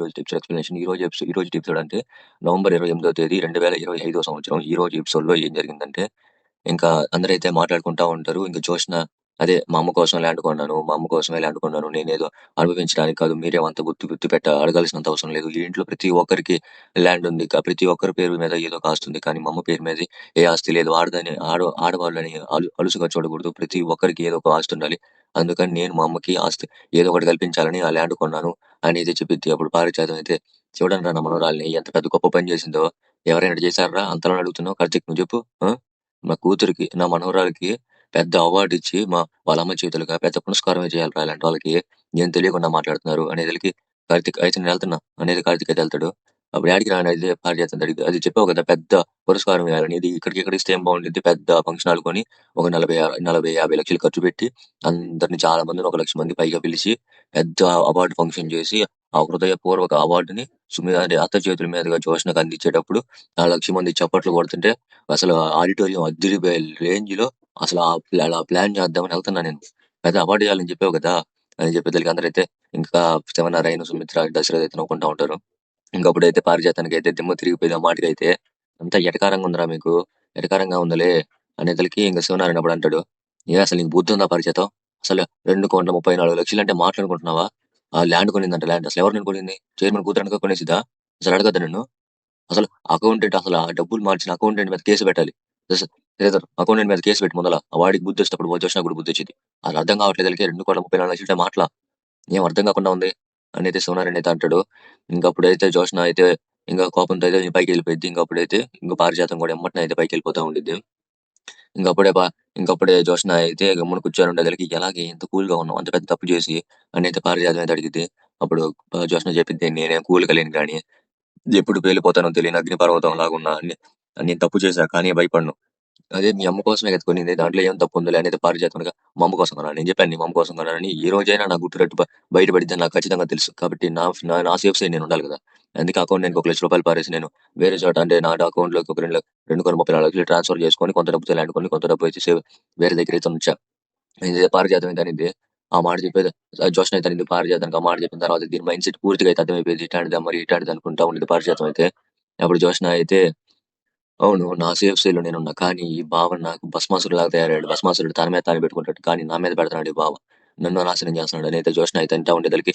ఈరోజు tips explanation. ఈరోజు episode అంటే నవంబర్ 28వ తేదీ 2025 సంవత్సరం. ఈరోజు ఎపిసోడ్‌లో ఏం జరిగిందంటే ఇంకా అందరైతే మాట్లాడుకుంటా ఉంటారు. ఇంక జోష్న అదే మా అమ్మ కోసం ల్యాండ్ కొన్నాను. మా అమ్మ కోసమే ల్యాండ్ కొన్నాను. నేనేదో అనుభవించడానికి కాదు. మీరేమంత గుర్తు అడగాల్సినంత అవసరం లేదు. ఈ ఇంట్లో ప్రతి ఒక్కరికి ల్యాండ్ ఉంది. ప్రతి ఒక్కరి పేరు మీద ఏదో ఒక ఆస్తి ఉంది. కానీ మా అమ్మ పేరు మీద ఏ ఆస్తి లేదు. ఆడవాళ్ళని అలుసుగా చూడకూడదు. ప్రతి ఒక్కరికి ఏదో ఒక ఆస్తి ఉండాలి. అందుకని నేను మా అమ్మకి ఆస్తి ఏదో ఒకటి కల్పించాలని ఆ ల్యాండ్ కొన్నాను అనేది చెప్పిద్ది. అప్పుడు పారిజాతం అయితే చూడండిరా నా మనవరాలిని ఎంత పెద్ద గొప్ప పని చేసిందో. ఎవరైనా చేశార్రా అంతలోనే అడుగుతున్నావు? కార్తీక్ నువ్వు చెప్పు. మా కూతురికి, నా మనవరాలికి పెద్ద అవార్డ్ ఇచ్చి వాళ్ళ అమ్మ చేతులుగా పెద్ద పురస్కారమే చేయాలిరా ఇలాంటి వాళ్ళకి. ఏం తెలియకుండా మాట్లాడుతున్నారు అనేదలికి కార్తీక్ అయితే నేను వెళ్తున్నా అనేది కార్తీక్ అయితే వెళ్తాడు. అప్పుడు యాడికి రా అనేది పారిజాతం అడిగిద్ది. అది చెప్పావు కదా పెద్ద పురస్కారం ఇవ్వాలని. ఇది ఇక్కడికి ఇస్తే ఏం బాగుండిద్ది? పెద్ద ఫంక్షన్ హాల్ కొని ఒక 40, 50 లక్షలు ఖర్చు పెట్టి అందరిని చాలా మందిని 1,00,000 మంది పైగా పిలిచి పెద్ద అవార్డు ఫంక్షన్ చేసి ఆ హృదయపూర్వక అవార్డుని అంటే అత్త చేతుల మీదుగా జోష్నకు అందించేటప్పుడు 1,00,000 మంది చప్పట్లు కొడుతుంటే అసలు ఆడిటోరియం అద్దిరిపోయే రేంజ్ లో అసలు అలా ప్లాన్ చేద్దామని వెళ్తున్నా నేను. పెద్ద అవార్డు ఇవ్వాలని చెప్పావు కదా అని చెప్పేదానికి అందరైతే ఇంకా శివనారాయణ, సుమిత్ర, దశరథ్ అయితే నవ్వుకుంటా ఉంటారు. ఇంకప్పుడైతే పారిజాతానికి అయితే దిమ్మ తిరిగిపోయింది. ఆ మాటకైతే అంతా ఎటకారంగా ఉందిరా మీకు, ఎటకారంగా ఉందలే అనేతలకి ఇంకా శివనారాయణ అప్పుడు అంటాడు, ఏ అసలు నీకు బుద్ధి ఉందా పారిజాతం? అసలు 2,34,00,000 అంటే మాట్లాడుకుంటున్నావా? ఆ ల్యాండ్ కొనిందంట. ల్యాండ్ అసలు ఎవరు కొనింది? చైర్మన్ కూతురు అనక కొనేసిదా? అసలు అడగద్దా నిన్ను? అసలు అకౌంటెంట్ అసలు ఆ డబ్బులు మార్చిన అకౌంటెంట్ మీద కేసు పెట్టాలి. శ్రీధర్ అకౌంటెంట్ మీద కేసు పెట్టి ముందల ఆ వాడికి బుద్ధి వచ్చేటప్పుడు జోష్న కూడా బుద్ధి వచ్చింది. అసలు అర్థం కావట్లేదు. 2,34,00,000 మాటల ఏం అర్థం కాకుండా ఉంది అనేది శివనారాయణ అయితే అంటాడు. ఇంకప్పుడైతే జోష్న అయితే ఇంకా కోపంతో అయితే పైకి వెళ్ళిపోయింది. ఇంకప్పుడైతే ఇంకా పారిజాతం కూడా ఎమ్మటనే అయితే పైకి వెళ్ళిపోతా ఉండిద్ది. ఇంకప్పుడే ఇంకప్పుడే జోష్న అయితే గమ్మున కూర్చొని ఉండేదానికి ఎలాగే ఇంత కూల్ గా ఉన్నావు అంత పెద్ద తప్పు చేసి అని అయితే పారిజాతం అయితే అడిగిద్ది. అప్పుడు జోష్న చెప్పిద్ది, నేనేం కూల్ గా లేను కానీ ఎప్పుడు పేలిపోతానో తెలియని అగ్నిపర్వతం లాగున్నా నేను తప్పు చేశా కానీ భయపడను. అదే మీ అమ్మ కోసమే కదా కొనింది. దాంట్లో ఏం తప్పు ఉందిలే అనేది పారిజాతంగా మా అమ్మ కోసం కొన్నాను. నేను చెప్పాను నీ మా అమ్మ కోసం కొన్నానని. ఈ రోజైనా నా గుట్టురట్టు బయటపడిద్దని నాకు ఖచ్చితంగా తెలుసు. కాబట్టి నా సేఫ్ సైడ్ నేను ఉండాలి కదా. అందుకే అకౌంట్ నేను ₹1,00,000 పారేసి నేను వేరే చోట అంటే నా అకౌంట్ లోకి ఒక 2,34,00,000 ట్రాన్స్ఫర్ చేసుకొని కొంత డబ్బుతో ల్యాండ్ కొని కొంత డబ్బు అయితే వేరే దగ్గర అయితే ఉంచా. ఇది పారిజాతం అయితే అనిద్ది. ఆ మాట చెప్పేది జోష్న అయితే అనిద్ది పారిజాతానికి. ఆ మాట చెప్పిన తర్వాత దీని మైండ్ సెట్ పూర్తిగా అయితే అర్థమైపోయింది. ఇట్లాంటిది అనుకుంటా ఉండేది పారిజాతం అయితే. అప్పుడు జోష్న అయితే అవును. నా సేఫ్ సైడ్‌లో నేనున్నా. కానీ ఈ బావ నాకు భస్మాసురుడిలాగా తయారయ్యాడు. భస్మాసురుడు తన మీద తానే పెట్టుకుంటాడు. కానీ నా మీద పెడుతున్నాడు ఈ బావ. నన్ను నాశనం చేస్తున్నాడు అని అయితే జోష్న అయితే అంటా ఉండేదలికి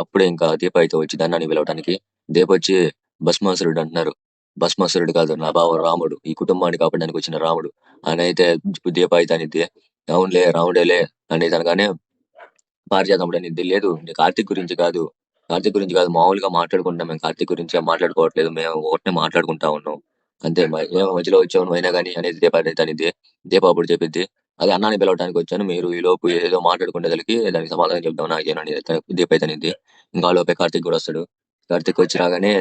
అప్పుడే ఇంకా దీప అయితే వచ్చిద్ది అన్నాన్ని పిలవటానికి. దీప వచ్చి భస్మాసురుడు అంటున్నారు. భస్మాసురుడు కాదు నా బావ రాముడు. ఈ కుటుంబాన్ని కాపాడడానికి వచ్చిన రాముడు అని అయితే దీప అయితే అనిద్ది. అవునులే రాముడేలే అనేది అనగానే పారిజాతం అప్పుడు అనిద్ది. లేదు కార్తీక్ గురించి కాదు మామూలుగా మాట్లాడుకుంటున్నాం. మేము కార్తీక్ గురించి ఏం మాట్లాడుకోవట్లేదు. మేము ఒకటనే మాట్లాడుకుంటా ఉన్నాం. అంతే ఏమో మధ్యలో వచ్చావు నువ్వు అయినా గానీ అనేది దీప అయితే అనిద్ది. దీప అప్పుడు చెప్పిద్ది, అదే అన్నాన్ని పిలవడానికి వచ్చాను. మీరు ఈ లోపు ఏదో మాట్లాడుకునేదలికి దానికి సమాధానం చెప్దాం నాకేనని దీప అయితే అనిద్ది. ఇంకా ఆ లోపే కార్తీక్ కూడా వస్తాడు. కార్తీక్ వచ్చి రాగానే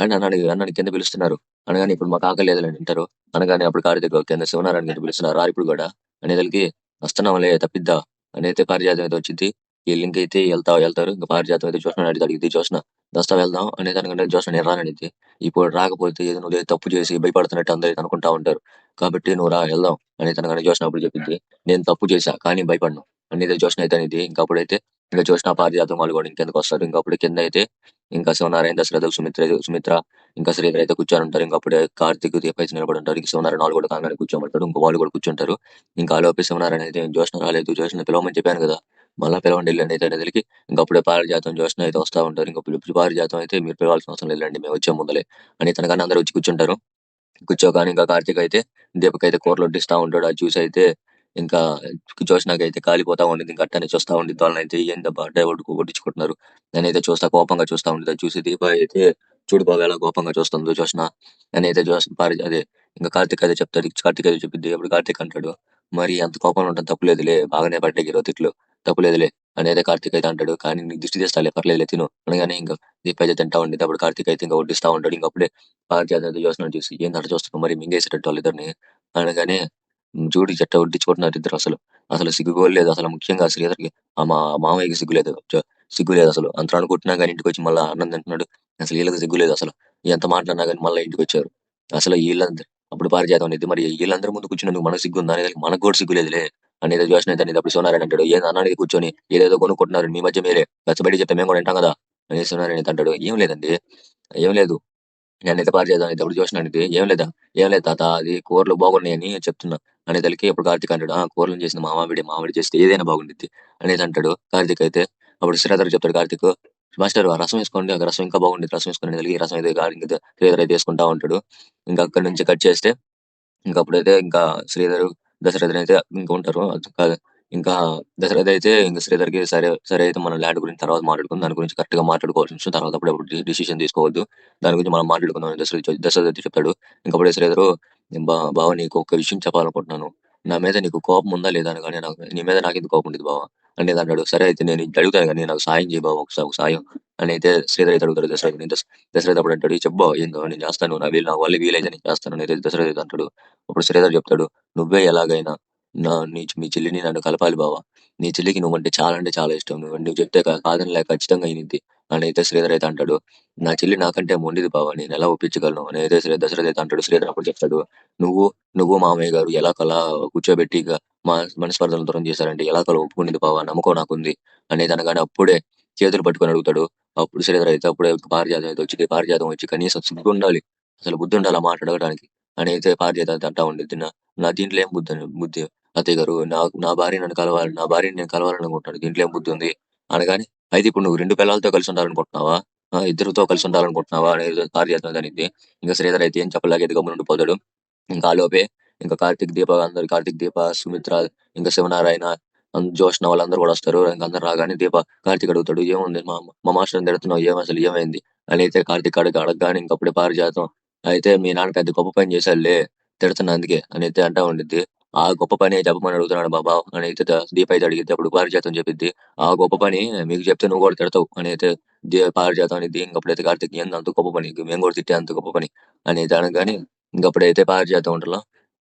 రండి అన్నాన్ని కింద పిలుస్తున్నారు అనగానే ఇప్పుడు మాకు ఆకలి లేదులేండి అంటారు. అనగానే అప్పుడు కార్తీక్ కింద శివనారాయణ కింద పిలుస్తున్నారు. రా ఇప్పుడు కూడా అనేదలికి వస్తున్నాంలే తప్పిద్దా అని అయితే పారిజాతం అయితే వచ్చింది. వీళ్ళింక అయితే వెళ్తారు. ఇంకా పారిజాతం అయితే జోష్న అడిగిద్ది. జోష్న దస్తా వెళ్దాం అనే దానికంటే జోష్న నేను రాననిద్ది. ఇప్పుడు రాకపోతే ఏదో నువ్వు తప్పు చేసి భయపడుతున్నట్టు అందరూ అయితే అనుకుంటా ఉంటారు. కాబట్టి నువ్వు రా వెళ్దాం అనే తనగానే జోష్న అప్పుడు చెప్పింది. నేను తప్పు చేశా కానీ భయపడను అనేది జోష్న అయితే అనేది. ఇంకా అప్పుడైతే ఇంకా జోష్న పారిజాతం వాళ్ళు కూడా ఇంకెందుకు వస్తారు. ఇంకా అప్పుడు కింద అయితే ఇంకా శివనారాయణ, దశరథ, సుమిత్ర ఇంకా శ్రీధర్ అయితే కూర్చొని ఉంటారు. ఇంకా అప్పుడే కార్తీక్ దీప అయితే నిలబడి ఉంటారు. ఇంకా శివనారాయణ వాళ్ళు కూడా కాగానే కూర్చోమంటారు. ఇంకా వాళ్ళు కూడా కూర్చుంటారు. ఇంకా ఆ లోపే శివనారాయణ అయితే జోష్న రాలేదు, జోష్న పిలవమని చెప్పాను కదా మళ్ళా పిలవండి వెళ్ళండి అయితే అనేసరికి ఇంకా అప్పుడే పారిజాతం జోష్న అయితే వస్తా ఉంటారు. ఇంకా పారిజాతం అయితే మీరు పిలవాల్సిన అవసరం లేదండి మేము వచ్చే ముందలే అని తనకన్నా అందరూ వచ్చి కూర్చుంటారు. కూర్చోగానే ఇంకా కార్తీక్ అయితే దీపక్ అయితే కూరలు వడ్డిస్తా ఉంటాడు. అది చూసి అయితే ఇంకా జోష్నకైతే కాలిపోతా ఉండింది. ఇంకా అట్టనే చూస్తా ఉండిద్ది. వాళ్ళనైతే ఏందబ్బా అంటే వడ్డించుకుంటున్నారు అని అయితే కోపంగా చూస్తా ఉండేది. అది చూసి దీప అయితే చూడు బాబు ఎలా కోపంగా చూస్తుందో జోష్న అని అయితే అదే ఇంకా కార్తీక్ అయితే చెప్తాడు. కార్తీక్ అయితే చెప్పిద్ది. అప్పుడు కార్తీక్ అంటాడు, మరి అంత కోపంలో ఉంటాం తప్పులేదులే, బాగానే పడ్డాయి ఈరోజు తిట్లు, తప్పులేదులే అని అయితే కార్తీక్ అయితే అంటాడు. కానీ నీకు దిష్టి తీస్తాలే పర్లేదులే తిను అనగానే ఇంకా దీప అయితే తింటా ఉండేది. అప్పుడు కార్తీక్ అయితే ఇంకా వడ్డిస్తా ఉంటాడు. ఇంకా అప్పుడే పారిజాతం జోష్న చూసి ఏందంట చూస్తున్నావు మరి మింగేసేటట్టు వాళ్ళిద్దరిని అనగానే చూడు చెట్ట వడ్డించుకుంటున్నారు ఇద్దరు. అసలు సిగ్గుగోలు లేదు. అసలు ముఖ్యంగా శ్రీధర్కి మా మామయ్యకి సిగ్గు లేదు అసలు. అంత అనుకుంటున్నా కానీ ఇంటికి వచ్చి మళ్ళీ అన్నం తింటున్నాడు. అసలు వీళ్ళకి సిగ్గు లేదు అసలు. ఎంత మాట్లాడినా కానీ మళ్ళీ ఇంటికి వచ్చారు. అసలు వీళ్ళందరూ అప్పుడు పారిజాతం అనేది మరి వీళ్ళందరూ ముందు కూర్చున్నందుకు మనకు సిగ్గు ఉందా అనేది మనకు కూడా సిగ్గు లేదులే అనేది జోష్న అయితే అనేది. అప్పుడు సోనారాయణ అంటాడు, ఏం అన్నానికి కూర్చొని ఏదేదో కొనుక్కుంటున్నారు మీ మధ్య మీరే బయట చెప్తే మేము కూడా వింటాం కదా అనేసి ఉన్నారని అంటాడు. "ఏం లేదండి. ఏం లేదు. నేనైతే పాడు చేద్దాం అనేటప్పుడు చూసినానిది ఏం లేదా? ఏం లేదు తాత అది కూరలు బాగున్నాయని చెప్తున్నా. అనేసరికి అప్పుడు కార్తీక్ అంటాడు. ఆ! కూరలను చేసింది మామావిడే. మావిడి చేస్తే ఏదైనా బాగుండిద్ది అనేసి అంటాడు. కార్తీక్ అయితే అప్పుడు శ్రీధర్ చెప్తాడు కార్తీక్ మాస్టర్ ఆ రసం వేసుకోండి. ఆ రసం ఇంకా బాగుండిద్ది. రసం వేసుకోండి అనేసరికి రసం అయితే శ్రీధర్ అయితే వేసుకుంటా ఉంటాడు. ఇంకా అక్కడి నుంచి కట్ చేస్తే ఇంకప్పుడైతే ఇంకా శ్రీధరు, దశరథుడు అయితే ఇంక ఉంటారు. అది కాదు ఇంకా దశరథ్ అయితే ఇంక శ్రీధర్‌కి సరే, సరే అయితే మనం ల్యాండ్ గురించి తర్వాత మాట్లాడుకుందాం. దాని గురించి కరెక్ట్‌గా మాట్లాడుకోవాల్సిన విషయం తర్వాత అప్పుడప్పుడు డిసిషన్ తీసుకోవద్దు. దాని గురించి మనం మాట్లాడుకుందాం అని దశరథ్ అయితే చెప్తాడు. ఇంకప్పుడే శ్రీధరు బావ నీకు ఒక విషయం చెప్పాలనుకుంటున్నాను. నా మీద నీకు కోపం ఉందా లేదా అనగానే నీ మీద నాకెందుకు కోపం ఉండిద్ది బావ అనేది అంటాడు. సరే అయితే నేను ఇది అడుగుతాను గాని నాకు సాయం చెయ్యి బావ ఒక సాయం అని అయితే శ్రీధర్ అయితే అడుగుతాడు దశరథ్‌ని. దశరథ్ అప్పుడు అంటాడు చెప్పు బావ ఏందో నేను చేస్తాను. నా వల్ల వీలైతే నేను చేస్తాను అని అయితే దశరథ్ అయితే అంటాడు. అప్పుడు శ్రీధర్ చెప్తాడు నువ్వే ఎలాగైనా మీ చెల్లిని నన్ను కలపాలి బావ. నీ చెల్లికి నువ్వంటే చాలా ఇష్టం. నువ్వు చెప్తే కాదనలేక ఖచ్చితంగా ఇనిద్ది అని అయితే శ్రీధర్ అయితే అంటాడు. నా చెల్లి నాకంటే మొండిది బావ. నేను ఎలా ఒప్పించగలను అని అయితే దశరథ్ అయితే అంటాడు. శ్రీధర్ అప్పుడు చెప్తాడు. నువ్వు నువ్వు మామయ్య గారు ఎలాగోలా కూర్చోబెట్టి ఇక మా మనస్పర్ధలను దూరం చేశారంటే ఎలాగోలా ఒప్పుకునేది బావ నమ్మకం నాకుంది అనేది అనగానే అప్పుడే చేతులు పట్టుకొని అడుగుతాడు. అప్పుడు శ్రీధర్ అయితే అప్పుడే పారిజాతం అయితే వచ్చింది. పారిజాతం వచ్చి కనీసం సిగ్గుండాలి. అసలు బుద్ధుండాలి ఆ మాట అడగడానికి అని అయితే పారిజాతం అయితే అంటా ఉండిద్ది. నా దీంట్లో ఏం బుద్ధి అత్తయ్య గారు నా భార్య నన్ను కలవాలి. నా భార్యని నేను కలవాలనుకుంటున్నాను. దీంట్లో ఏం బుద్ధి ఉంది అనగానే అయితే ఇప్పుడు నువ్వు 2 పిల్లలతో కలిసి ఉండాలనుకుంటున్నావా? ఇద్దరితో కలిసి ఉండాలనుకుంటున్నావా? అనేది పారిజాతం అనిద్ది. ఇంక శ్రీధర్ అయితే ఏం చెప్పలేక అయితే గమ్మున ఉండిపోతాడు. ఇంకా ఆలోపే ఇంకా కార్తీక్, దీప, సుమిత్ర, ఇంకా శివనారాయణ, జ్యోత్స్న వాళ్ళందరూ కూడా వస్తారు. ఇంక అందరూ రాగానే కార్తీక్ అడుగుతాడు. ఏముంది మా మాస్టర్‌ని తిడుతున్నావు అసలు ఏమైంది? అని అయితే కార్తీక్ అడగగానే ఇంకప్పుడే పారిజాతం అయితే మీ నాన్న పెద్ద గొప్ప పని చేశాడులే తిడుతున్నా అందుకే అని అయితే అంటా ఉండిద్ది. ఆ గొప్ప పని చెప్పమని అడుగుతున్నాడు బావ అని అయితే దీప అయితే అడిగిద్ది. అప్పుడు పారిజాతం చెప్పిద్ది. ఆ గొప్ప పని మీకు చెప్తే నువ్వు కూడా తిడతావు అని అయితే పారిజాతం అనిద్ది. ఇంకప్పుడైతే కార్తీక్ ఏంది అంత గొప్ప పని? మేము కూడా తిట్టే అంత గొప్ప పని అని అయితే అనగానే ఇంకప్పుడైతే పారిజాతం ఉంటలా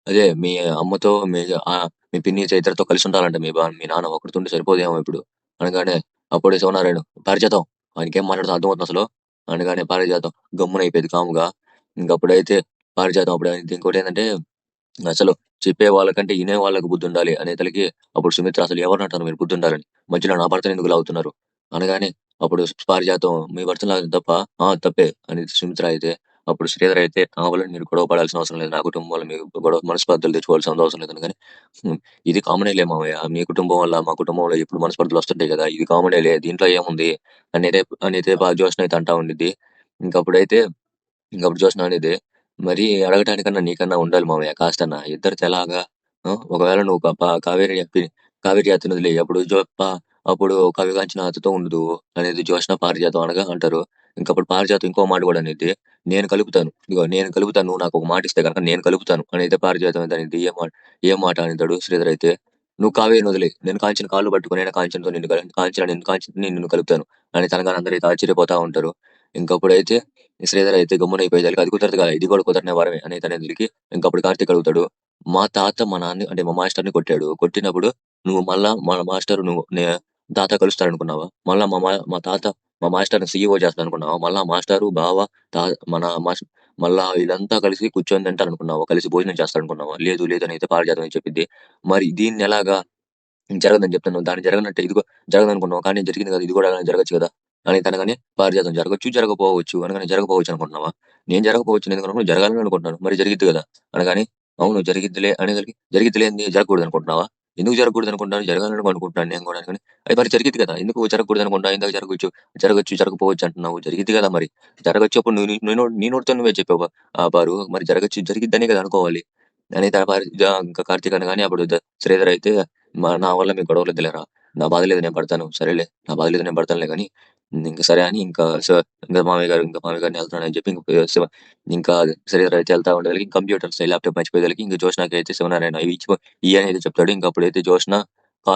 అదే మీ అమ్మతో మీ పిన్ని చైత్రతో కలిసి ఉండాలంట మీ నాన్న ఒకడితుంటే సరిపోదేమో ఇప్పుడు అనగానే అప్పుడే శివనారాయణ పారిజాతం ఆయనకేం మాట్లాడుతా అర్థమవుతుంది అసలు అనగానే పారిజాతం గమ్మున అయిపోయింది కాముగా ఇంకప్పుడైతే పారిజాతం అప్పుడు ఇంకోటి ఏంటంటే అసలు చెప్పే వాళ్ళకంటే ఇనే వాళ్ళకి బుద్ధి ఉండాలి అనేతలకి అప్పుడు సుమిత్ర అసలు ఎవరినంటారు మీరు బుద్ధి ఉండాలని మధ్యలో నా భర్తను ఎందుకు లాగుతున్నారు అనగానే అప్పుడు పారిజాతం మీ భర్తను లాగడం తప్ప తప్పే అని సుమిత్ర అయితే అప్పుడు శ్రీధర్ అయితే నా వల్ల మీరు గొడవ పడాల్సిన అవసరం లేదు నా కుటుంబం వల్ల మీరు గొడవ మనస్పర్ధలు తెచ్చుకోవాల్సిన అవసరం లేదు కానీ ఇది కామనేలే మామయ్య మీ కుటుంబం వల్ల మా కుటుంబంలో ఇప్పుడు మనస్పర్ధలు వస్తుంటాయి కదా ఇది కామనేలే దీంట్లో ఏముంది అనేది బాగా జోష్న అయితే అంటా ఉండిద్ది ఇంకప్పుడైతే ఇంకప్పుడు చూసినా అనేది మరి అడగటానికన్నా నీకన్నా ఉండాలి మామయ్య కాస్తన్నా. ఇద్దరితో ఎలాగా? ఒకవేళ నువ్వు కావేరి అతను వదిలేయి. అప్పుడు కవిగాంచిన అతతో ఉండుదువు అనేది జ్యోత్స్న పారిజాతం అనగా అంటారు. ఇంకప్పుడు పారిజాతం ఇంకో మాట కూడా అనిద్ది. నేను కలుపుతాను. ఇదిగో నేను కలుపుతాను. నువ్వు నాకు ఒక మాట ఇస్తే గనక నేను కలుపుతాను అనైతే పారిజాతం అయితే అనిద్ది. ఏం మాట అనేతాడు శ్రీధర్ అయితే. నువ్వు కావేరిని వదిలేయి. నేను కాంచన కాళ్ళు పట్టుకొని అయినా కాంచనతో నిన్ను కలుపుతాను అని తనగాని అందరైతే ఆశ్చర్యపోతా ఉంటారు. ఇంకప్పుడైతే శ్రీధర్ అయితే గమ్మునైపోయేసరికి అది కుదరదు కదా! ఇది కూడా కుదరని వరమే అనేసరికి ఇంకప్పుడు కార్తీక్ అడుగుతాడు. మా తాత మా నాన్ని అంటే మా మాస్టర్‌ని కొట్టాడు. కొట్టినప్పుడు నువ్వు మళ్ళా మా మాస్టర్ నువ్వు తాత కలుస్తారనుకున్నావా? మళ్ళా మా తాత మా మాస్టర్‌ని సీఈఓ చేస్తాడనుకున్నావా? మళ్ళా మాస్టరు, బావ, తా మన మాస్ మళ్ళా వీళ్ళంతా కలిసి కూర్చొని తింటారనుకున్నావా? కలిసి భోజనం చేస్తారనుకున్నావా? లేదు అని అయితే పారిజాతం అని చెప్పిద్ది. మరి దీన్నెలాగా జరగదని చెప్తున్నావు. దాన్ని జరగనంటే ఇదిగో జరగదనుకున్నావు. కానీ జరిగింది కదా! ఇది కూడా జరగొచ్చు కదా! అని అనగానే పారిజాతం జరగొచ్చు, జరగకపోవచ్చు అనగానే జరగకపోవచ్చు అనుకుంటున్నావా? నేను జరగకపోవచ్చని ఎందుకనుకున్నాను జరగాలని అనుకుంటున్నాను. మరి జరిగిద్ది కదా! అనగానే అవును జరిగిద్దిలే అనేసరికి జరిగిద్దిలే ఏంది జరగకూడదు అనుకుంటున్నావా? ఎందుకు జరగకూడదు అనుకుంటున్నాను? జరగాలని అనుకుంటున్నాను నేను కూడా అనగానే అది మరి జరిగిద్ది కదా! ఎందుకు జరగకూడదు అనుకుంటున్నావు? ఇందాక జరగొచ్చు, జరగకపోవచ్చు అంటున్నావు. జరిగిద్ది కదా మరి. జరగొచ్చు అప్పుడు నువ్వు నీ నోటితో నువ్వే చెప్పావు పారు. మరి జరిగిద్దనే కదా అనుకోవాలి. అని ఇంకా కార్తీక్ అనగానే అప్పుడు శ్రీధర్ అయితే నా వల్ల మీకు గొడవలొద్దులేరా. నా బాధ లేదు నేను పడతాను. సరేలే నా బాధ లేదు నేను పడతానులే గానీ ఇంక సరే అని ఇంకా మామయ్య గారిని వెళ్తున్నానని చెప్పి ఇంకా శ్రీధర్ అయితే వెళ్తా ఉండేసరికి కంప్యూటర్స్, ల్యాప్‌టాప్ మర్చిపోయేసరికి ఇంక జోష్నాకైతే శివనారాయణ ఇయ్యి అని చెప్తాడు. ఇంక అప్పుడైతే జోష్న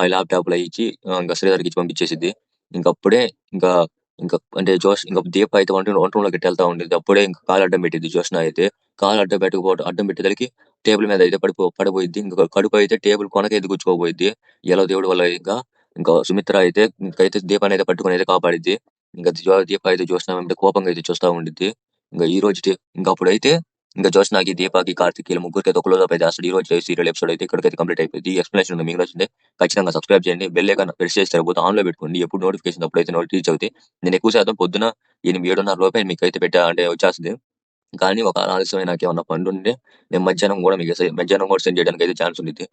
ల్యాప్‌టాప్‌లు ఇచ్చి ఇంక శ్రీధర్‌కి ఇచ్చి పంపించేసిద్ది. ఇంకప్పుడే ఇంకా ఇంకా అంటే ఇంక దీప అయితే వంట రూమ్‌లోకి ఎళ్తా ఉండిద్ది. అప్పుడే ఇంక కాలు అడ్డం పెట్టిద్ది జోష్న అయితే. కాలు అడ్డం పెట్టేసరికి టేబుల్ మీద అయితే పడిపోయిద్ది. ఇంక కడుపు అయితే టేబుల్ కొనకైతే గుచ్చుకోబోయిద్ది. ఎలాగో దేవుడి వల్ల ఇంకా సుమిత్ర అయితే దీపాన్ని అయితే పట్టుకొని అయితే కాపాడిద్ది. ఇంకా దీప అయితే జ్యోత్స్న వెంబడి కోపంగా అయితే చూస్తా ఉండిద్ది. ఇంక ఈ రోజుటి ఇంక అప్పుడైతే ఇంకా జోష్నాకి, దీపాకి, కార్తిక్ వీళ్ళ ముగ్గురికి అయితే ఒక క్లోజ్ అప్ అయితే చేస్తాడు. ఈ రోజు సీరియల్ ఎపిసోడ్ అయితే ఇక్కడికైతే కంప్లీట్ అయిపోయింది. ఈ ఎక్స్ప్లెనేషన్ ఉంది మీకు నచ్చితే ఖచ్చితంగా సబ్స్క్రైబ్ చేయండి. బెల్ ఐకాన్ ప్రెస్ చేసి సరిపోతే ఆన్ లో పెట్టుకోండి. ఎప్పుడు నోటిఫికేషన్ అప్పుడైతే రీచ్ అవుతాయి. నేను ఎక్కువ శాతం పొద్దున 7:30 లోపే మీకు అయితే పెట్టా అంటే వచ్చేస్తుంది. కానీ ఒక ఆలస్యమైన నాకేమన్నా పనులుంటే నేను మధ్యాహ్నం కూడా సెండ్ చేయడానికి అయితే ఛాన్స్ ఉంది.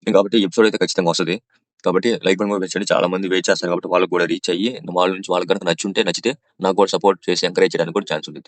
కాబట్టి ఎపిసోడ్ అయితే ఖచ్చితంగా వస్తది. కాబట్టి లైక్ బటన్ కూడా పెంచండి. చాలా మంది వెయిట్ చేస్తారు కాబట్టి వాళ్ళకి కూడా రీచ్ అయ్యి వాళ్ళ నుంచి వాళ్ళకి కనుక నచ్చితే నాకు కూడా సపోర్ట్ చేసి ఎంకరేజ్ చేయడానికి కూడా ఛాన్స్ ఉంది.